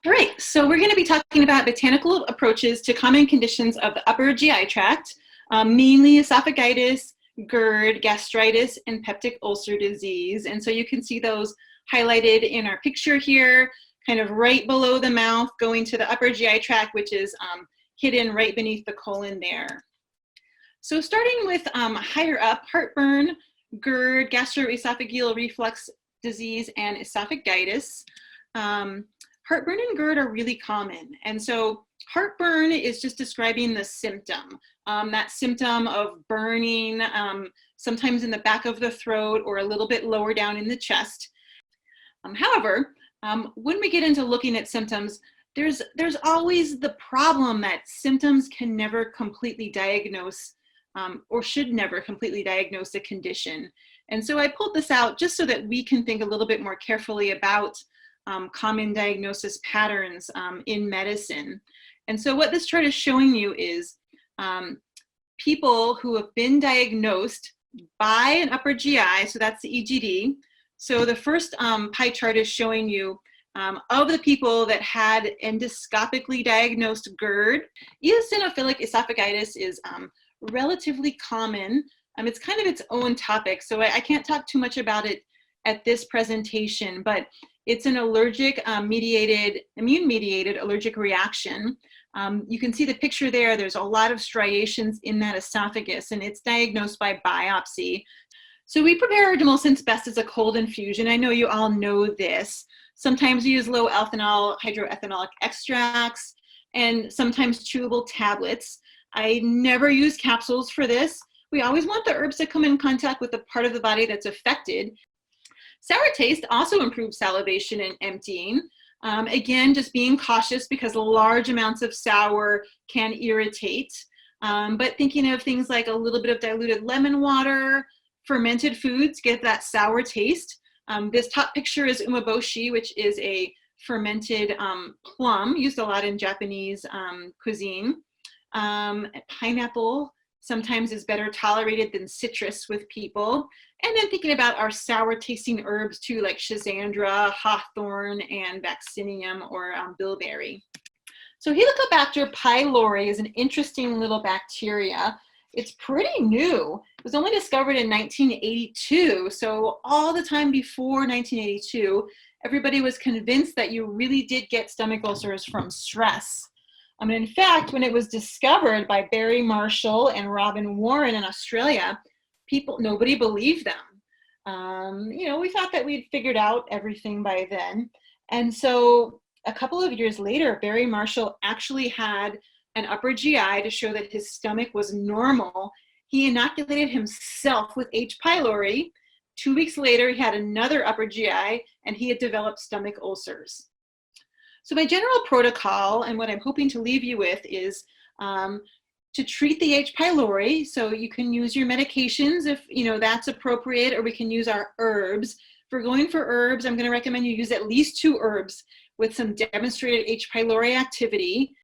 All right, so we're going to be talking about botanical approaches to common conditions of the upper GI tract, mainly esophagitis, GERD, gastritis, and peptic ulcer disease. And so you can see those highlighted in our picture here, kind of right below the mouth, going to the upper GI tract, which is hidden right beneath the colon there. So starting with higher up, heartburn, GERD, gastroesophageal reflux disease, and esophagitis. Heartburn and GERD are really common. And so heartburn is just describing the symptom, that symptom of burning, sometimes in the back of the throat or a little bit lower down in the chest. However, when we get into looking at symptoms, there's always the problem that symptoms can never completely diagnose or should never completely diagnose a condition. And so I pulled this out just so that we can think a little bit more carefully about common diagnosis patterns in medicine. And so what this chart is showing you is people who have been diagnosed by an upper GI, so that's the EGD. So the first pie chart is showing you of the people that had endoscopically diagnosed GERD. Eosinophilic esophagitis is relatively common. It's kind of its own topic, so I can't talk too much about it at this presentation, but it's an allergic immune-mediated allergic reaction. You can see the picture there. There's a lot of striations in that esophagus, and it's diagnosed by biopsy. So we prepare our demulcents best as a cold infusion. I know you all know this. Sometimes we use low alphenol hydroethanolic extracts, and sometimes chewable tablets. I never use capsules for this. We always want the herbs to come in contact with the part of the body that's affected. Sour taste also improves salivation and emptying. Again, just being cautious because large amounts of sour can irritate. But thinking of things like a little bit of diluted lemon water, fermented foods get that sour taste. This top picture is umeboshi, which is a fermented plum used a lot in Japanese cuisine. Pineapple sometimes is better tolerated than citrus with people. And then thinking about our sour tasting herbs too, like schizandra, hawthorn, and vaccinium or bilberry. So Helicobacter pylori is an interesting little bacteria. It's pretty new. It was only discovered in 1982. So all the time before 1982, everybody was convinced that you really did get stomach ulcers from stress. In fact, when it was discovered by Barry Marshall and Robin Warren in Australia, nobody believed them. We thought that we'd figured out everything by then. And so a couple of years later, Barry Marshall actually had an upper GI to show that his stomach was normal. He inoculated himself with H. pylori. 2 weeks later, he had another upper GI, and he had developed stomach ulcers. So my general protocol, and what I'm hoping to leave you with, is to treat the H. pylori. So you can use your medications if that's appropriate, or we can use our herbs. If we're going for herbs, I'm going to recommend you use at least 2 herbs with some demonstrated H. pylori activity.